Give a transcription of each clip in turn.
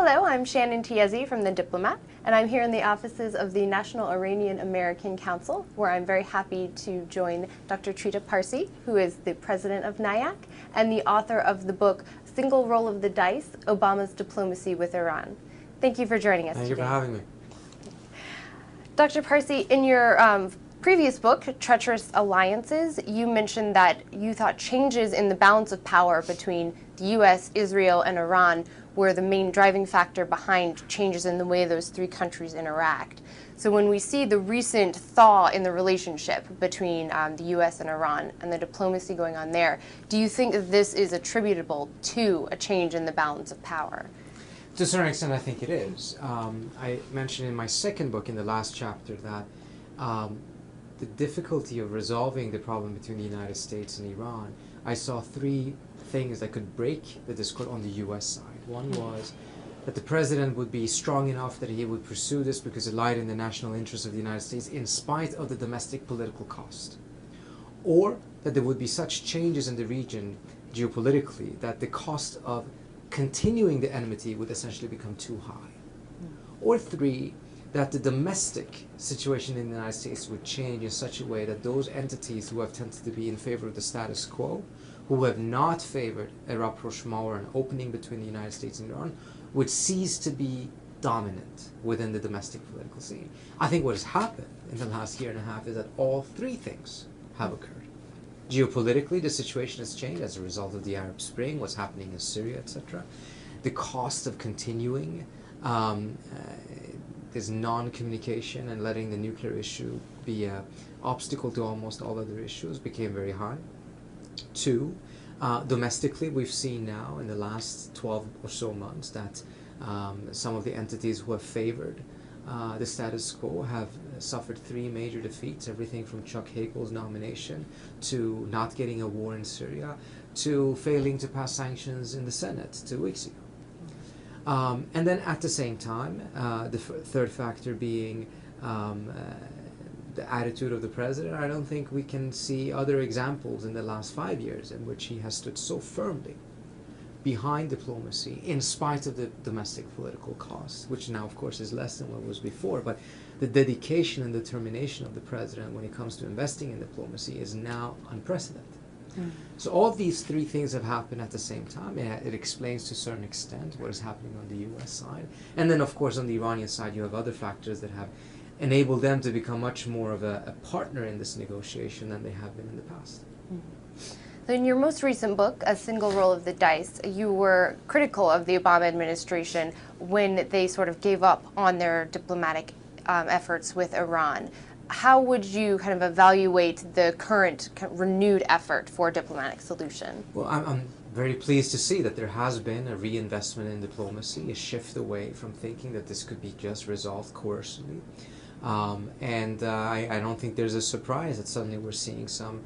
Hello, I'm Shannon Tiezzi from the Diplomat, and I'm here in the offices of the National Iranian American Council, where I'm very happy to join Dr. Trita Parsi, who is the president of NIAC and the author of the book Single Roll of the Dice, Obama's Diplomacy with Iran. Thank you for joining us today. Thank you for having me. Dr. Parsi, in your previous book, Treacherous Alliances, you mentioned that you thought changes in the balance of power between the U.S., Israel, and Iran were the main driving factor behind changes in the way those three countries interact. So when we see the recent thaw in the relationship between the U.S. and Iran and the diplomacy going on there, do you think that this is attributable to a change in the balance of power? To a certain extent, I think it is. I mentioned in my second book, in the last chapter, that the difficulty of resolving the problem between the United States and Iran, I saw three things that could break the discord on the U.S. side. One was that the president would be strong enough that he would pursue this because it lied in the national interest of the United States in spite of the domestic political cost. Or that there would be such changes in the region geopolitically that the cost of continuing the enmity would essentially become too high. Or three, that the domestic situation in the United States would change in such a way that those entities who have tended to be in favor of the status quo, who have not favored a rapprochement or an opening between the United States and Iran, would cease to be dominant within the domestic political scene. I think what has happened in the last year and a half is that all three things have occurred. Geopolitically, the situation has changed as a result of the Arab Spring, what's happening in Syria, etc. The cost of continuing this non-communication and letting the nuclear issue be an obstacle to almost all other issues became very high. Two, domestically, we've seen now in the last 12 or so months that some of the entities who have favored the status quo have suffered three major defeats, everything from Chuck Hagel's nomination to not getting a war in Syria to failing to pass sanctions in the Senate 2 weeks ago. And then at the same time, the third factor being the attitude of the president. I don't think we can see other examples in the last 5 years in which he has stood so firmly behind diplomacy in spite of the domestic political costs, which now of course is less than what was before, but the dedication and determination of the president when it comes to investing in diplomacy is now unprecedented. So all of these three things have happened at the same time. It explains to a certain extent what is happening on the U.S. side. And then of course on the Iranian side you have other factors that have enabled them to become much more of a partner in this negotiation than they have been in the past. So in your most recent book, A Single Roll of the Dice, you were critical of the Obama administration when they sort of gave up on their diplomatic efforts with Iran. How would you kind of evaluate the current renewed effort for a diplomatic solution? Well, I'm very pleased to see that there has been a reinvestment in diplomacy, a shift away from thinking that this could be just resolved coercively. I don't think there's a surprise that suddenly we're seeing some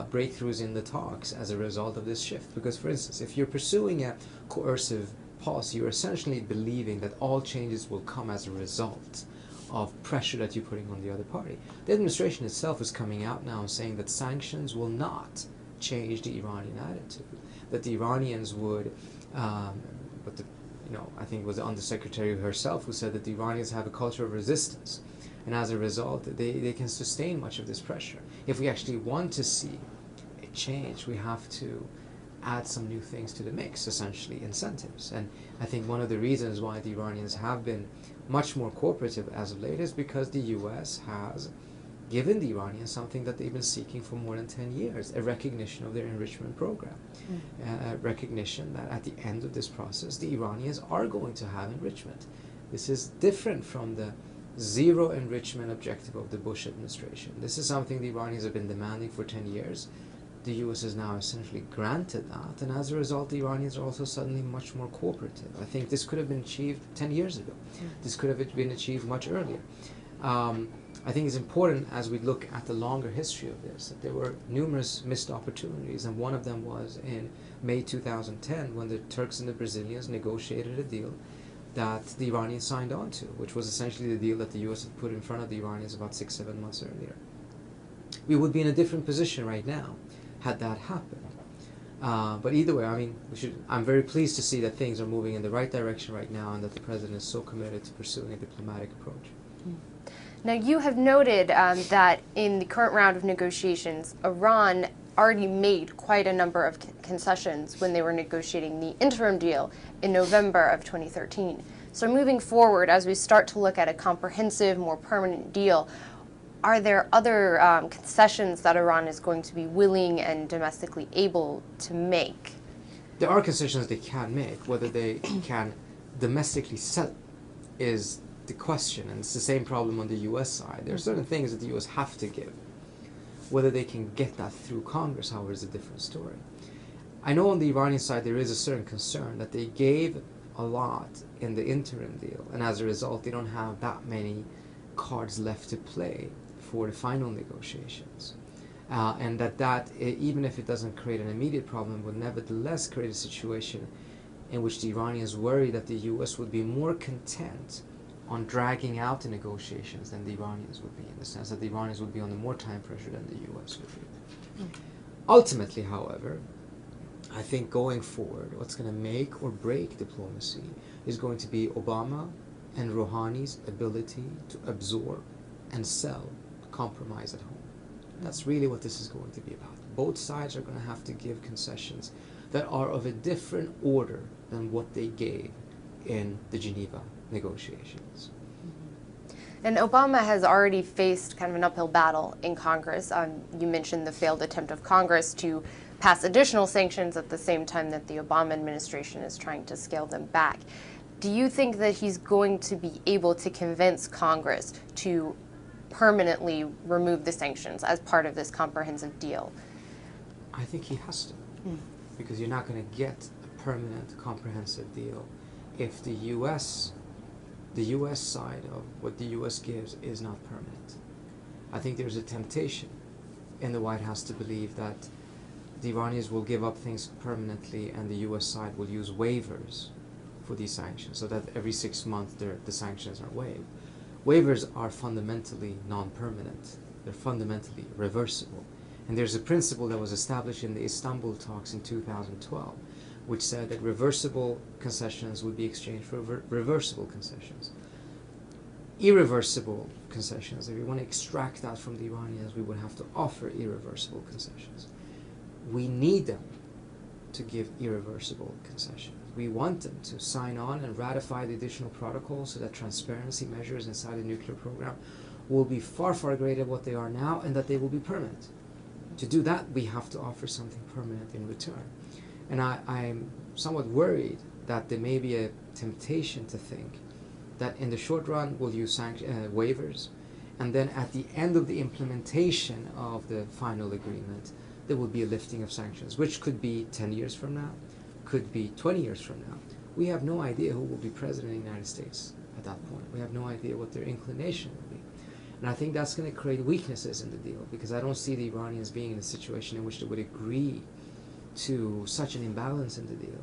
breakthroughs in the talks as a result of this shift. Because, for instance, if you're pursuing a coercive policy, you're essentially believing that all changes will come as a result of pressure that you're putting on the other party. The administration itself is coming out now and saying that sanctions will not change the Iranian attitude, that the Iranians would, I think it was the Undersecretary herself who said that the Iranians have a culture of resistance, and as a result, they can sustain much of this pressure. If we actually want to see a change, we have to add some new things to the mix, essentially incentives. And I think one of the reasons why the Iranians have been much more cooperative as of late is because the U.S. has given the Iranians something that they've been seeking for more than 10 years, a recognition of their enrichment program, a recognition that at the end of this process, the Iranians are going to have enrichment. This is different from the zero enrichment objective of the Bush administration. This is something the Iranians have been demanding for 10 years. The U.S. has now essentially granted that, and as a result, the Iranians are also suddenly much more cooperative. I think this could have been achieved 10 years ago. This could have been achieved much earlier. I think it's important as we look at the longer history of this, that there were numerous missed opportunities, and one of them was in May 2010 when the Turks and the Brazilians negotiated a deal that the Iranians signed on to, which was essentially the deal that the U.S. had put in front of the Iranians about 6-7 months earlier. We would be in a different position right now had that happened. But either way, I mean, I'm very pleased to see that things are moving in the right direction right now, and that the president is so committed to pursuing a diplomatic approach. Now, you have noted that in the current round of negotiations, Iran already made quite a number of concessions when they were negotiating the interim deal in November of 2013. So moving forward, as we start to look at a comprehensive, more permanent deal, are there other concessions that Iran is going to be willing and domestically able to make? There are concessions they can make. Whether they can domestically sell is the question, and it's the same problem on the U.S. side. There are certain things that the U.S. have to give. Whether they can get that through Congress, however, is a different story. I know on the Iranian side there is a certain concern that they gave a lot in the interim deal, and as a result they don't have that many cards left to play for the final negotiations. And that even if it doesn't create an immediate problem, would nevertheless create a situation in which the Iranians worry that the U.S. would be more content on dragging out the negotiations than the Iranians would be, in the sense that the Iranians would be under more time pressure than the U.S. would be. Ultimately, however, I think going forward, what's going to make or break diplomacy is going to be Obama and Rouhani's ability to absorb and sell compromise at home. That's really what this is going to be about. Both sides are going to have to give concessions that are of a different order than what they gave in the Geneva negotiations. And Obama has already faced kind of an uphill battle in Congress. You mentioned the failed attempt of Congress to pass additional sanctions at the same time that the Obama administration is trying to scale them back. Do you think that he's going to be able to convince Congress to permanently remove the sanctions as part of this comprehensive deal? I think he has to, because you're not going to get a permanent comprehensive deal if the U.S. side of what the U.S. gives is not permanent. I think there's a temptation in the White House to believe that the Iranians will give up things permanently and the U.S. side will use waivers for these sanctions, so that every 6 months the sanctions are waived. Waivers are fundamentally non-permanent. They're fundamentally reversible. And there's a principle that was established in the Istanbul talks in 2012, which said that reversible concessions would be exchanged for reversible concessions. Irreversible concessions, if we want to extract that from the Iranians, we would have to offer irreversible concessions. We need them to give irreversible concessions. We want them to sign on and ratify the additional protocols so that transparency measures inside the nuclear program will be far, far greater than what they are now, and that they will be permanent. To do that, we have to offer something permanent in return. And I'm somewhat worried that there may be a temptation to think that in the short run we'll use waivers, and then at the end of the implementation of the final agreement there will be a lifting of sanctions, which could be 10 years from now, could be 20 years from now. We have no idea who will be president of the United States at that point. We have no idea what their inclination will be. And I think that's going to create weaknesses in the deal, because I don't see the Iranians being in a situation in which they would agree to such an imbalance in the deal.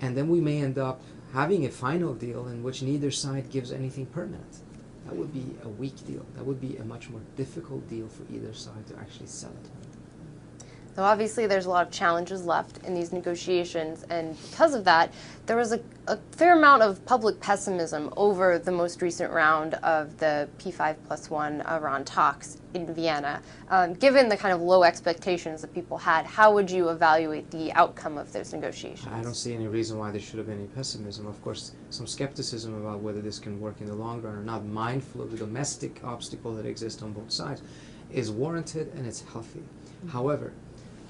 And then we may end up having a final deal in which neither side gives anything permanent. That would be a weak deal. That would be a much more difficult deal for either side to actually sell it. So obviously there's a lot of challenges left in these negotiations, and because of that, there was a fair amount of public pessimism over the most recent round of the P5+1 Iran talks in Vienna. Given the kind of low expectations that people had, how would you evaluate the outcome of those negotiations? I don't see any reason why there should have been any pessimism. Of course, some skepticism about whether this can work in the long run, or not mindful of the domestic obstacle that exists on both sides, is warranted, and it's healthy. However,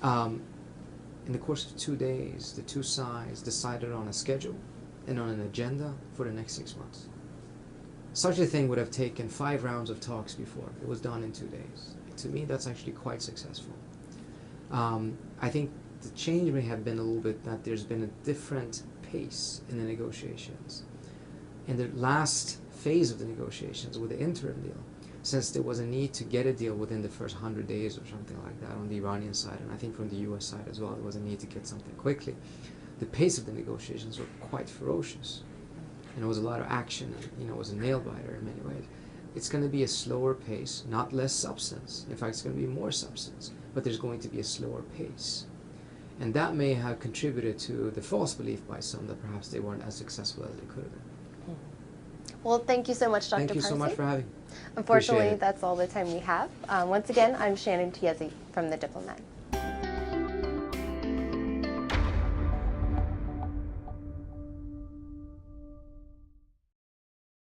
in the course of 2 days, the two sides decided on a schedule and on an agenda for the next 6 months. Such a thing would have taken 5 rounds of talks before. It was done in 2 days. To me, that's actually quite successful. I think the change may have been a little bit that there's been a different pace in the negotiations. In the last phase of the negotiations with the interim deal, since there was a need to get a deal within the first 100 days or something like that on the Iranian side, and I think from the U.S. side as well, there was a need to get something quickly. The pace of the negotiations were quite ferocious, and there was a lot of action, and it was a nail-biter in many ways. It's going to be a slower pace, not less substance. In fact, it's going to be more substance, but there's going to be a slower pace. And that may have contributed to the false belief by some that perhaps they weren't as successful as they could have been. Well, thank you so much, Dr. Parsi. Thank you so much for having me. Unfortunately, that's all the time we have. Once again, I'm Shannon Tiezzi from The Diplomat.